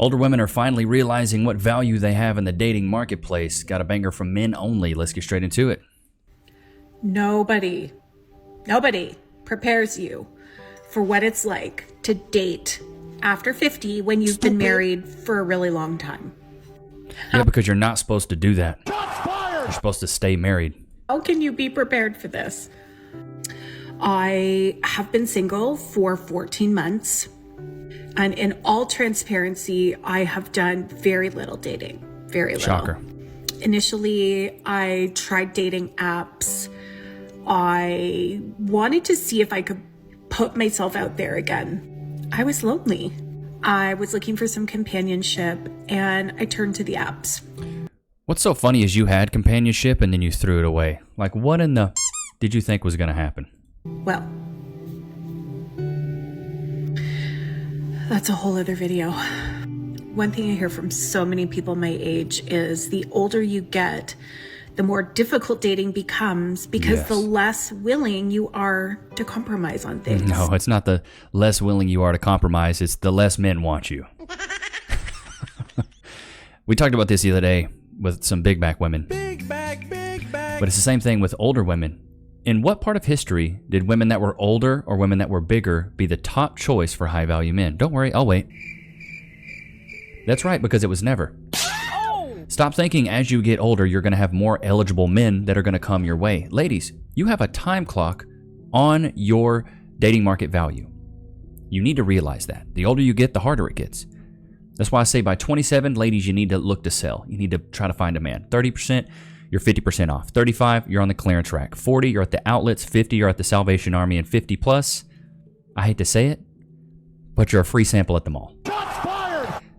Older women are finally realizing what value they have in the dating marketplace. Got a banger from Men Only. Let's get straight into it. Nobody prepares you for what it's like to date after 50 when you've been married for a really long time. Yeah, because you're not supposed to do that. You're supposed to stay married. How can you be prepared for this? I have been single for 14 months. And in all transparency, I have done very little dating. Very little. Shocker. Initially, I tried dating apps. I wanted to see if I could put myself out there again. I was lonely. I was looking for some companionship, and I turned to the apps. What's so funny is you had companionship and then you threw it away. Like, what in the did you think was going to happen? Well, that's a whole other video. One thing I hear from so many people my age is the older you get, the more difficult dating becomes because the less willing you are to compromise on things. No, it's not the less willing you are to compromise. It's the less men want you. We talked about this the other day with some big back women. Big back. But it's the same thing with older women. In what part of history did women that were older or women that were bigger be the top choice for high-value men? Don't worry, I'll wait. That's right, because it was never. Stop thinking as you get older, you're going to have more eligible men that are going to come your way. Ladies, you have a time clock on your dating market value. You need to realize that. The older you get, the harder it gets. That's why I say by 27, ladies, you need to look to sell. You need to try to find a man. 30%, you're 50% off. 35, you're on the clearance rack. 40, you're at the outlets. 50, you're at the Salvation Army. And 50 plus, I hate to say it, but you're a free sample at the mall.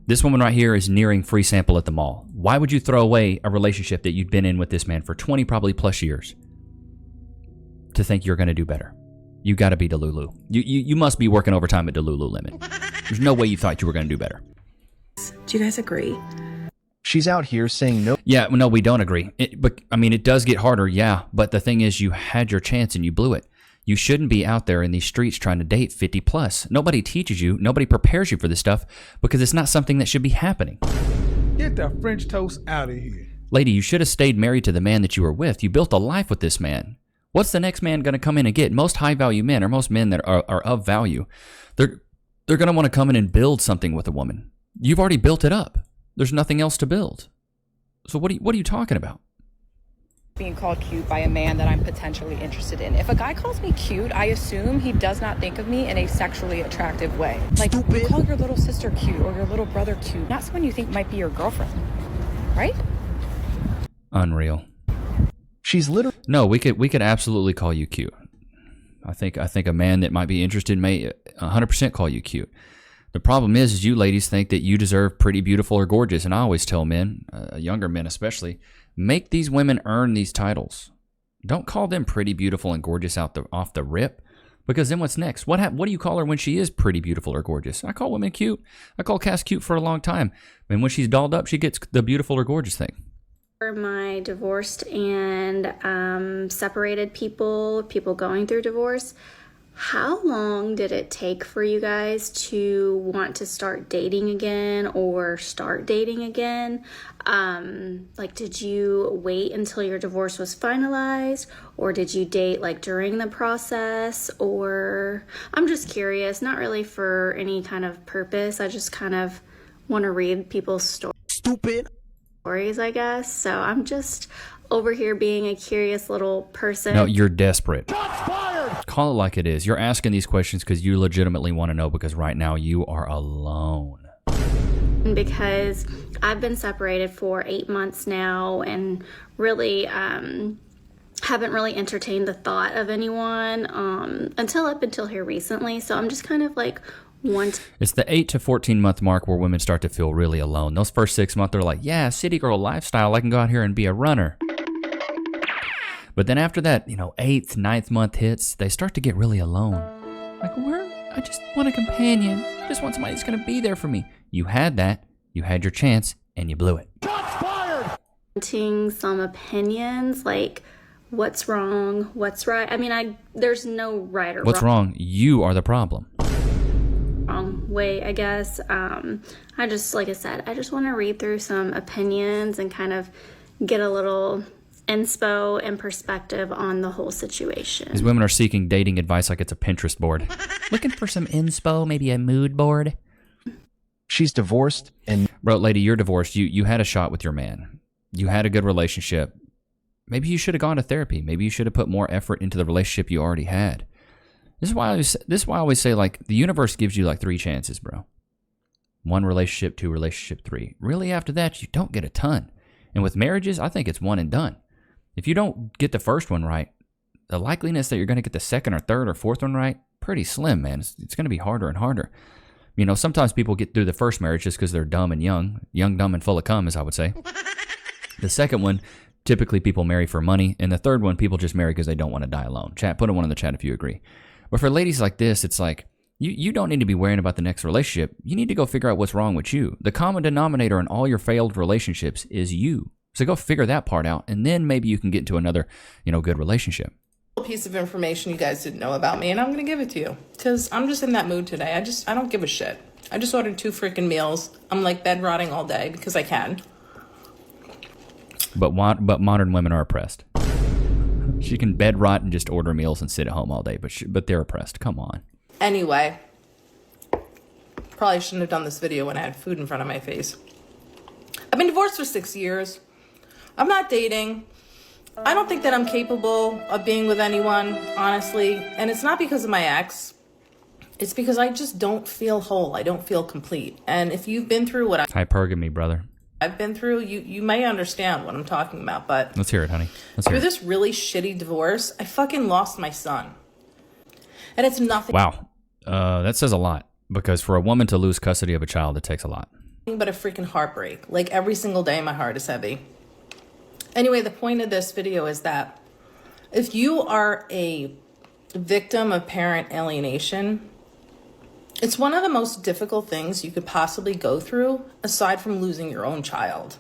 This woman right here is nearing free sample at the mall. Why would you throw away a relationship that you'd been in with this man for 20 probably plus years to think you're going to do better? You got to be Delulu. You must be working overtime at Delulu Lemon. There's no way you thought you were going to do better. Do you guys agree? She's out here saying no. Yeah, no, we don't agree. But I mean, it does get harder, yeah. But the thing is, you had your chance and you blew it. You shouldn't be out there in these streets trying to date 50 plus. Nobody teaches you. Nobody prepares you for this stuff because it's not something that should be happening. Get the French toast out of here. Lady, you should have stayed married to the man that you were with. You built a life with this man. What's the next man going to come in and get? Most high-value men, or most men that are of value, they're going to want to come in and build something with a woman. You've already built it up. There's nothing else to build. So what are you talking about? Being called cute by a man that I'm potentially interested in. If a guy calls me cute, I assume he does not think of me in a sexually attractive way. Like, you call your little sister cute or your little brother cute, not someone you think might be your girlfriend, right? Unreal. She's literally... No, we could absolutely call you cute. I think a man that might be interested may 100% call you cute. The problem is you ladies think that you deserve pretty, beautiful, or gorgeous. And I always tell men, younger men especially, make these women earn these titles. Don't call them pretty, beautiful, and gorgeous off the rip, because then what's next? What do you call her when she is pretty, beautiful, or gorgeous? I call women cute. I call Cass cute for a long time. And when she's dolled up, she gets the beautiful or gorgeous thing. For my divorced and separated people going through divorce, how long did it take for you guys to want to start dating again or start dating again? Like, did you wait until your divorce was finalized, or did you date like during the process? Or I'm just curious, not really for any kind of purpose. I just kind of want to read people's stories, I guess. So I'm just over here being a curious little person. No, you're desperate. Call it like it is. You're asking these questions because you legitimately want to know, because right now you are alone. Because I've been separated for 8 months now and really haven't really entertained the thought of anyone up until here recently. So I'm just kind of like It's the 8 to 14 month mark where women start to feel really alone. Those first 6 months, they're like, yeah, city girl lifestyle. I can go out here and be a runner. But then after that, 8th, 9th month hits, they start to get really alone. Like, I just want a companion. I just want somebody that's going to be there for me. You had that. You had your chance, and you blew it. Wanting some opinions, like what's wrong, what's right. I mean, there's no right or wrong. What's wrong? You are the problem. wrong way, I guess. I just, like I said, I just want to read through some opinions and kind of get a little inspo and perspective on the whole situation. These women are seeking dating advice like it's a Pinterest board. Looking for some inspo, maybe a mood board. She's divorced and... Bro, lady, you're divorced. You had a shot with your man. You had a good relationship. Maybe you should have gone to therapy. Maybe you should have put more effort into the relationship you already had. This is why I always say, like, the universe gives you like 3 chances, bro. 1 relationship, 2 relationship, 3. Really, after that, you don't get a ton. And with marriages, I think it's one and done. If you don't get the first one right, the likeliness that you're going to get the second or third or fourth one right, pretty slim, man. It's going to be harder and harder. You know, sometimes people get through the first marriage just because they're dumb and young, dumb, and full of cum, as I would say. The second one, typically people marry for money. And the third one, people just marry because they don't want to die alone. Chat, put a 1 in the chat if you agree. But for ladies like this, it's like, you don't need to be worrying about the next relationship. You need to go figure out what's wrong with you. The common denominator in all your failed relationships is you. So go figure that part out, and then maybe you can get into another, good relationship. Piece of information you guys didn't know about me, and I'm gonna give it to you because I'm just in that mood today. I don't give a shit. I just ordered 2 freaking meals. I'm like bed rotting all day because I can. But modern women are oppressed. She can bed rot and just order meals and sit at home all day, but they're oppressed. Come on. Anyway, probably shouldn't have done this video when I had food in front of my face. I've been divorced for 6 years. I'm not dating. I don't think that I'm capable of being with anyone, honestly. And it's not because of my ex. It's because I just don't feel whole. I don't feel complete. And if you've been through what Hypergamy, brother. I've been through, you may understand what I'm talking about. But let's hear it, honey. Through this really shitty divorce, I fucking lost my son. And it's nothing. Wow. That says a lot. Because for a woman to lose custody of a child, it takes a lot. But a freaking heartbreak. Like every single day, my heart is heavy. Anyway, the point of this video is that if you are a victim of parent alienation, it's one of the most difficult things you could possibly go through aside from losing your own child.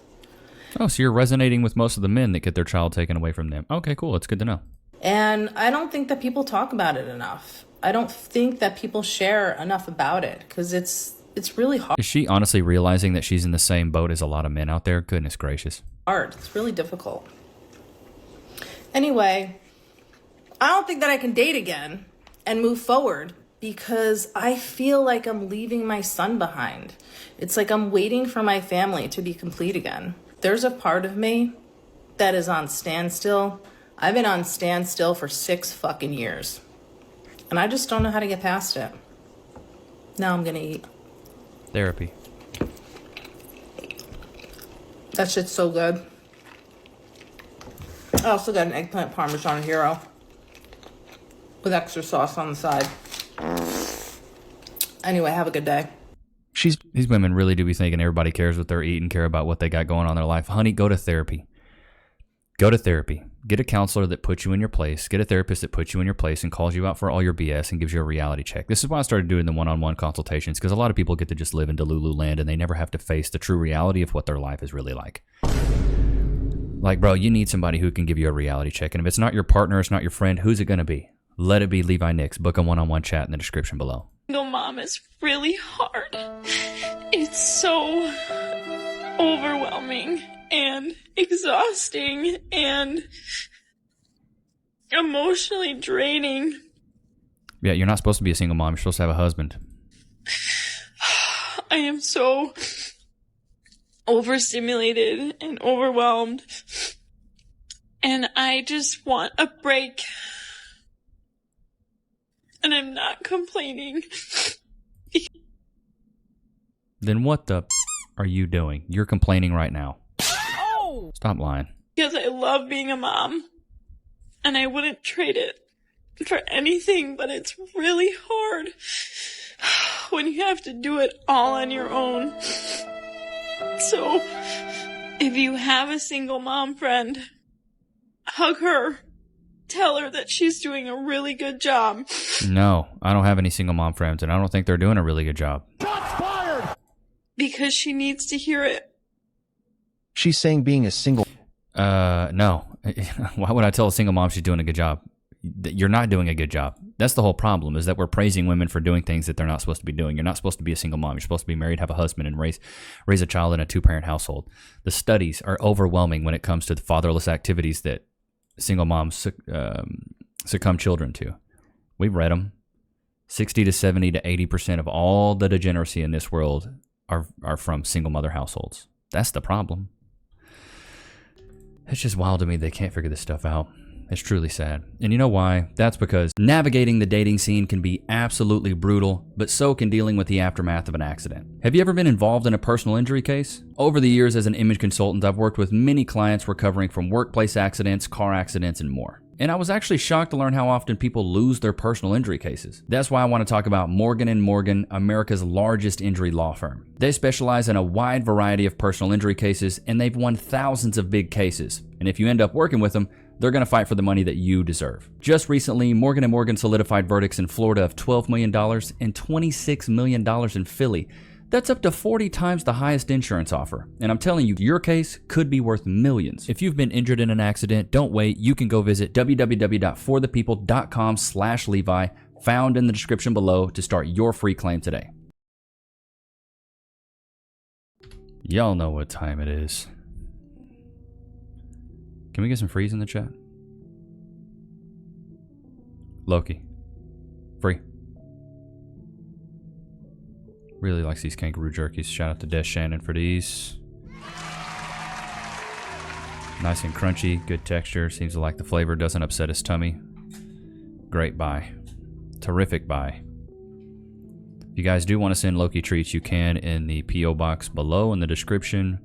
Oh, so you're resonating with most of the men that get their child taken away from them. Okay, cool. It's good to know. And I don't think that people talk about it enough. I don't think that people share enough about it because it's really hard. Is she honestly realizing that she's in the same boat as a lot of men out there? Goodness gracious. It's really difficult. Anyway, I don't think that I can date again and move forward because I feel like I'm leaving my son behind. It's like I'm waiting for my family to be complete again. There's a part of me that is on standstill. I've been on standstill for 6 fucking years. And I just don't know how to get past it. Now I'm gonna eat. Therapy. That shit's so good. I also got an eggplant parmesan hero with extra sauce on the side. Anyway, have a good day. These women really do be thinking everybody cares what they're eating, care about what they got going on in their life. Honey, go to therapy. Go to therapy. Get a counselor that puts you in your place. Get a therapist that puts you in your place and calls you out for all your BS and gives you a reality check. This is why I started doing the one-on-one consultations, because a lot of people get to just live in Delulu land and they never have to face the true reality of what their life is really like. Like, bro, you need somebody who can give you a reality check. And if it's not your partner, it's not your friend, who's it going to be? Let it be Levi Nichs. Book a one-on-one chat in the description below. Single mom is really hard. It's so overwhelming and exhausting and emotionally draining. Yeah, you're not supposed to be a single mom. You're supposed to have a husband. I am so overstimulated and overwhelmed. And I just want a break. And I'm not complaining. Then what the are you doing? You're complaining right now. Oh! Stop lying. Because I love being a mom. And I wouldn't trade it for anything, but it's really hard when you have to do it all on your own. So, if you have a single mom friend, hug her. Tell her that she's doing a really good job. No, I don't have any single mom friends, and I don't think they're doing a really good job. Shots fired! Because she needs to hear it. She's saying being a single... No. Why would I tell a single mom she's doing a good job? you're not doing a good job. That's the whole problem, is that we're praising women for doing things that they're not supposed to be doing. You're not supposed to be a single mom. You're supposed to be married, have a husband, and raise a child in a 2-parent household. The studies are overwhelming when it comes to the fatherless activities that single moms succumb children to. We've read them. 60 to 70 to 80% of all the degeneracy in this world are from single mother households. That's the problem. It's just wild to me they can't figure this stuff out. It's truly sad. And you know why? That's because navigating the dating scene can be absolutely brutal, but so can dealing with the aftermath of an accident. Have you ever been involved in a personal injury case? Over the years as an image consultant, I've worked with many clients recovering from workplace accidents, car accidents, and more. And I was actually shocked to learn how often people lose their personal injury cases. That's why I want to talk about Morgan & Morgan, America's largest injury law firm. They specialize in a wide variety of personal injury cases, and they've won thousands of big cases. And if you end up working with them, they're going to fight for the money that you deserve. Just recently, Morgan & Morgan solidified verdicts in Florida of $12 million and $26 million in Philly. That's up to 40 times the highest insurance offer. And I'm telling you, your case could be worth millions. If you've been injured in an accident, don't wait. You can go visit www.forthepeople.com/Levi, found in the description below, to start your free claim today. Y'all know what time it is. Can we get some freeze in the chat? Loki. Free. Really likes these kangaroo jerkies. Shout out to Des Shannon for these. Nice and crunchy, good texture. Seems like the flavor doesn't upset his tummy. Great buy. Terrific buy. If you guys do want to send Loki treats, you can in the P.O. box below in the description.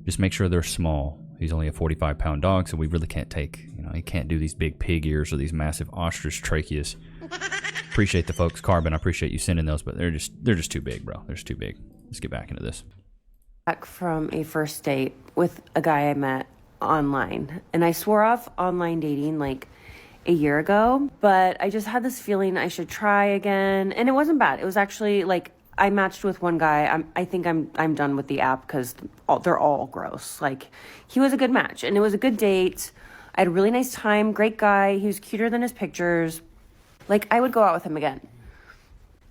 Just make sure they're small. He's only a 45-pound dog, so we really can't take, he can't do these big pig ears or these massive ostrich tracheas. Appreciate the folks, Carbon. I appreciate you sending those, but they're just too big, bro. They're just too big. Let's get back into this. Back from a first date with a guy I met online, and I swore off online dating like a year ago, but I just had this feeling I should try again, and it wasn't bad. It was actually like I matched with one guy. I think I'm done with the app because they're all gross. Like, he was a good match, and it was a good date. I had a really nice time. Great guy. He was cuter than his pictures. Like, I would go out with him again.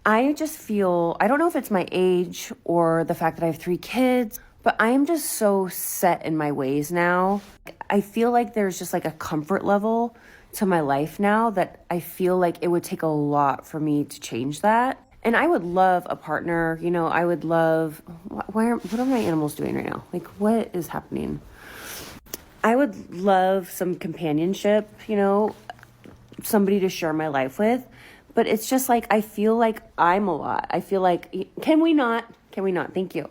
I just feel, I don't know if it's my age or the fact that I have 3 kids, but I am just so set in my ways now. I feel like there's just like a comfort level to my life now that I feel like it would take a lot for me to change that. And I would love a partner, I would love, what are my animals doing right now? Like, what is happening? I would love some companionship, somebody to share my life with, but it's just like, I feel like I'm a lot. I feel like, can we not? Thank you.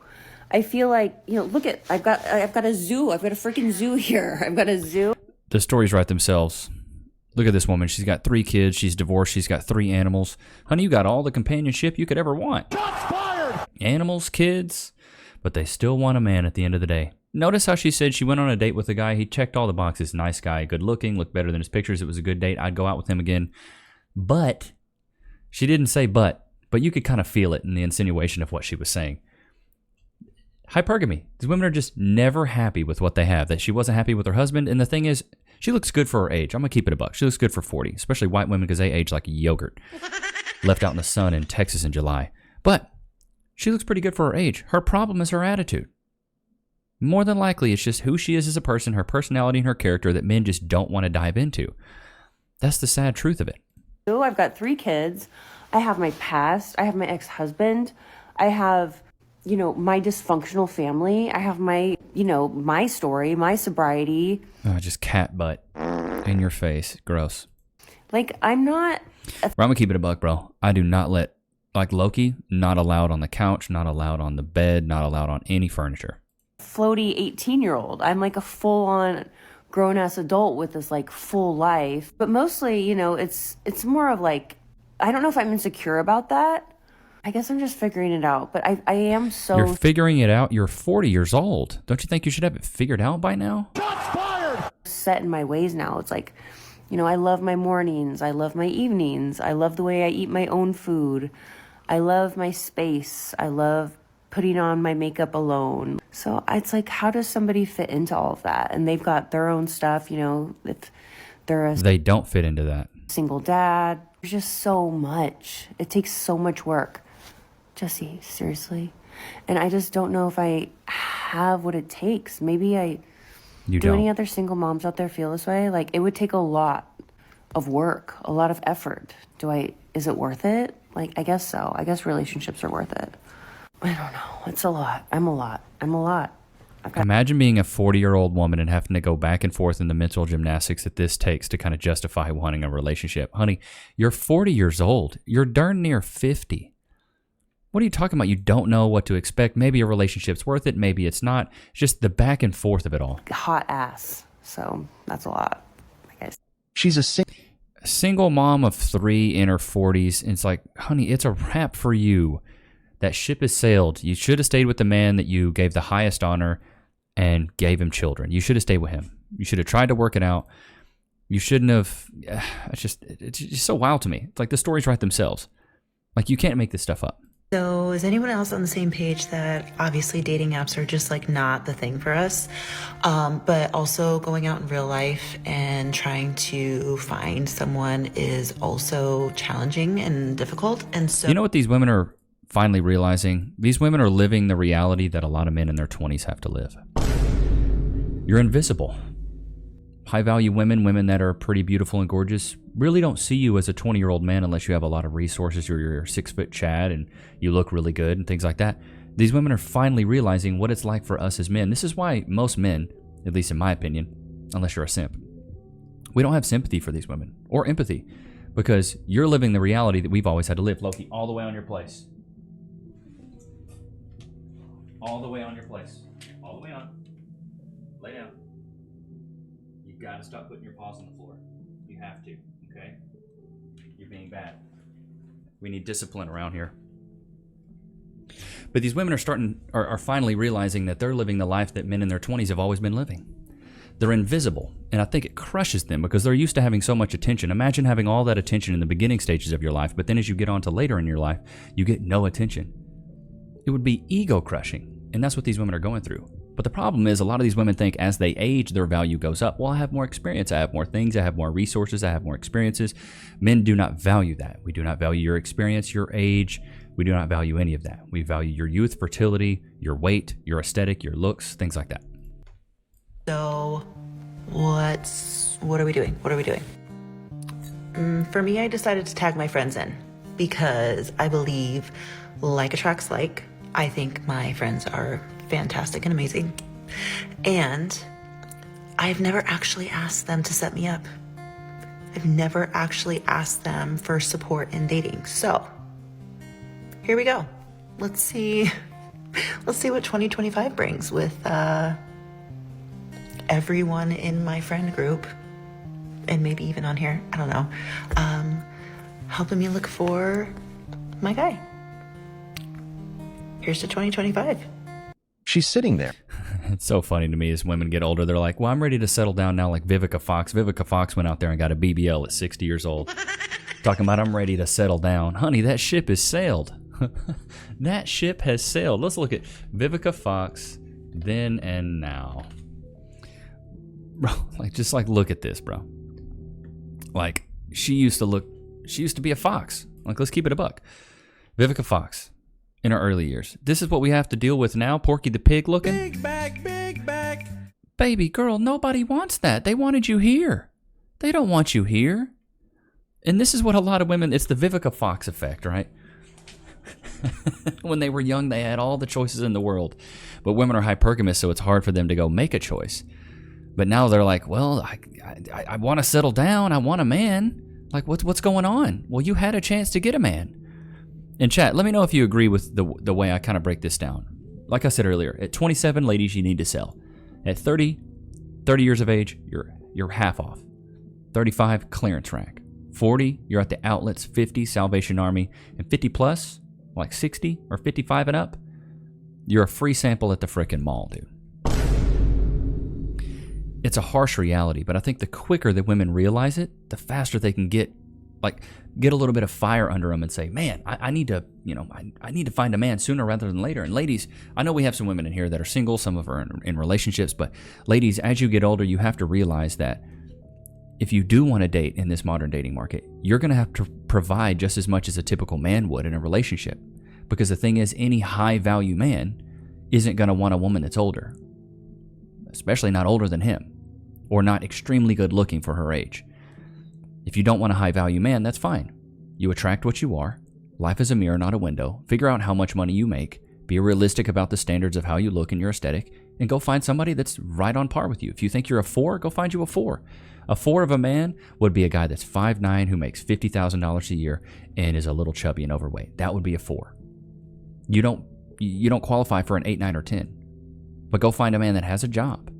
I feel like, look at, I've got a zoo. I've got a freaking zoo here. I've got a zoo. The stories write themselves. Look at this woman. She's got 3 kids. She's divorced. She's got 3 animals. Honey, you got all the companionship you could ever want. Shots fired! Animals, kids, but they still want a man at the end of the day. Notice how she said she went on a date with a guy. He checked all the boxes. Nice guy, good looking, looked better than his pictures. It was a good date. I'd go out with him again. But she didn't say but you could kind of feel it in the insinuation of what she was saying. Hypergamy. These women are just never happy with what they have. That she wasn't happy with her husband. And the thing is, she looks good for her age. I'm going to keep it a buck. She looks good for 40, especially white women because they age like yogurt. Left out in the sun in Texas in July. But she looks pretty good for her age. Her problem is her attitude. More than likely, it's just who she is as a person, her personality, and her character that men just don't want to dive into. That's the sad truth of it. I've got 3 kids. I have my past. I have my ex-husband. I have, my dysfunctional family. I have my, my story, my sobriety. Oh, just cat butt in your face. Gross. Like, I'm not... I'm going to keep it a buck, bro. I do not let, like Loki, not allowed on the couch, not allowed on the bed, not allowed on any furniture. Floaty 18-year-old. I'm like a full-on grown-ass adult with this like full life. But mostly, it's more of like, I don't know if I'm insecure about that. I guess I'm just figuring it out. But I am so... You're figuring it out? You're 40 years old. Don't you think you should have it figured out by now? Shots fired! Set in my ways now. It's like, I love my mornings. I love my evenings. I love the way I eat my own food. I love my space. I love putting on my makeup alone. So it's like, how does somebody fit into all of that? And they've got their own stuff, if they're They don't fit into that. single dad. There's just so much. It takes so much work. Jesse, seriously? And I just don't know if I have what it takes. Maybe do any other single moms out there feel this way? Like, it would take a lot of work, a lot of effort. Is it worth it? Like, I guess so. I guess relationships are worth it. I don't know. It's a lot. I'm a lot. Imagine being a 40-year-old woman and having to go back and forth in the mental gymnastics that this takes to kind of justify wanting a relationship. Honey, you're 40 years old. You're darn near 50. What are you talking about? You don't know what to expect. Maybe a relationship's worth it. Maybe it's not. It's just the back and forth of it all. Hot ass. So that's a lot, I guess. She's a single mom of 3 in her 40s. And it's like, honey, it's a wrap for you. That ship has sailed. You should have stayed with the man that you gave the highest honor and gave him children. You should have stayed with him. You should have tried to work it out. You shouldn't have. It's just so wild to me. It's like the stories write themselves. Like, you can't make this stuff up. So is anyone else on the same page that obviously dating apps are just like not the thing for us, but also going out in real life and trying to find someone is also challenging and difficult? And so, you know what these women are finally realizing? These women are living the reality that a lot of men in their 20s have to live. You're invisible. High-value women that are pretty beautiful and gorgeous, really don't see you as a 20-year-old man unless you have a lot of resources or you're a 6-foot Chad and you look really good and things like that. These women are finally realizing what it's like for us as men. This is why most men, at least in my opinion, unless you're a simp, we don't have sympathy for these women or empathy, because you're living the reality that we've always had to live. Loki, all the way on your place. All the way on your place. All the way on. Lay down. You've got to stop putting your paws on the floor. You have to, okay? You're being bad. We need discipline around here. But these women are finally realizing that they're living the life that men in their 20s have always been living. They're invisible, and I think it crushes them because they're used to having so much attention. Imagine having all that attention in the beginning stages of your life, but then as you get on to later in your life, you get no attention. It would be ego crushing, and that's what these women are going through. But the problem is a lot of these women think as they age, their value goes up. Well, I have more experience. I have more things. I have more resources. I have more experiences. Men do not value that. We do not value your experience, your age. We do not value any of that. We value your youth, fertility, your weight, your aesthetic, your looks, things like that. So what are we doing? For me, I decided to tag my friends in because I believe like attracts like. I think my friends are fantastic and amazing. And I've never actually asked them to set me up. I've never actually asked them for support in dating. So here we go. Let's see what 2025 brings with everyone in my friend group, and maybe even on here, I don't know, helping me look for my guy. Here's to 2025. She's sitting there. It's so funny to me as women get older. They're like, well, I'm ready to settle down now like Vivica Fox. Vivica Fox went out there and got a BBL at 60 years old. Talking about I'm ready to settle down. Honey, that ship has sailed. That ship has sailed. Let's look at Vivica Fox then and now. Bro, just look at this, bro. Like, she used to be a fox. Like, let's keep it a buck. Vivica Fox. In our early years. This is what we have to deal with now. Porky the Pig looking. Big back. Baby girl, nobody wants that. They wanted you here. They don't want you here. And this is what a lot of women, it's the Vivica Fox effect, right? When they were young, they had all the choices in the world. But women are hypergamous, so it's hard for them to go make a choice. But now they're like, well, I want to settle down. I want a man. Like, what's going on? Well, you had a chance to get a man. And chat, let me know if you agree with the way I kind of break this down. Like I said earlier, at 27, ladies, you need to sell. At 30 years of age, you're half off. 35, clearance rack. 40, you're at the outlets. 50, Salvation Army. And 50 plus, like 60 or 55 and up, you're a free sample at the frickin' mall, dude. It's a harsh reality, but I think the quicker that women realize it, the faster they can get a little bit of fire under them and say, man, I need to find a man sooner rather than later. And ladies, I know we have some women in here that are single, some of them are in relationships, but ladies, as you get older, you have to realize that if you do want to date in this modern dating market, you're going to have to provide just as much as a typical man would in a relationship. Because the thing is, any high value man isn't going to want a woman that's older, especially not older than him, or not extremely good looking for her age. If you don't want a high value man, that's fine. You attract what you are. Life is a mirror, not a window. Figure out how much money you make. Be realistic about the standards of how you look and your aesthetic, and go find somebody that's right on par with you. If you think you're a 4, go find you a 4. A 4 of a man would be a guy that's 5'9", who makes $50,000 a year and is a little chubby and overweight. That would be a 4. You don't qualify for an 8, 9, or 10. But go find a man that has a job.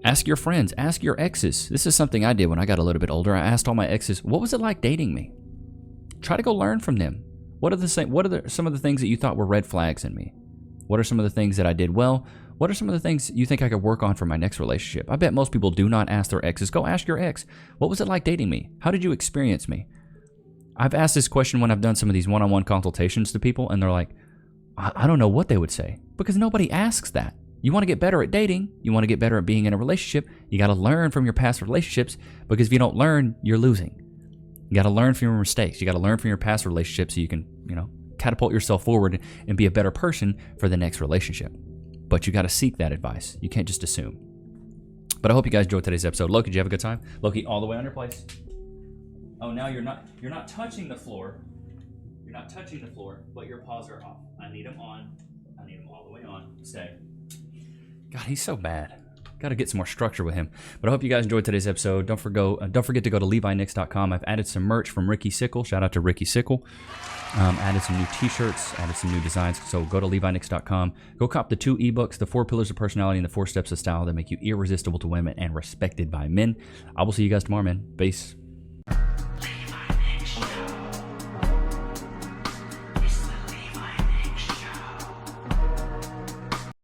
Ask your friends, ask your exes. This is something I did when I got a little bit older. I asked all my exes, what was it like dating me? Try to go learn from them. What are some of the things that you thought were red flags in me? What are some of the things that I did well? What are some of the things you think I could work on for my next relationship? I bet most people do not ask their exes. Go ask your ex. What was it like dating me? How did you experience me? I've asked this question when I've done some of these one-on-one consultations to people, and they're like, I don't know what they would say, because nobody asks that. You want to get better at dating. You want to get better at being in a relationship. You got to learn from your past relationships, because if you don't learn, you're losing. You got to learn from your mistakes. You got to learn from your past relationships so you can, catapult yourself forward and be a better person for the next relationship. But you got to seek that advice. You can't just assume. But I hope you guys enjoyed today's episode. Loki, did you have a good time? Loki, all the way on your place. Oh, now you're not touching the floor. You're not touching the floor, but your paws are off. I need them on. I need them all the way on. Stay. God, he's so bad. Got to get some more structure with him. But I hope you guys enjoyed today's episode. Don't forget to go to LeviNichs.com. I've added some merch from Ricky Sickle. Shout out to Ricky Sickle. Added some new t-shirts, added some new designs. So go to LeviNichs.com. Go cop the 2 ebooks, the 4 Pillars of Personality and the 4 Steps of Style that make you irresistible to women and respected by men. I will see you guys tomorrow, man. Peace.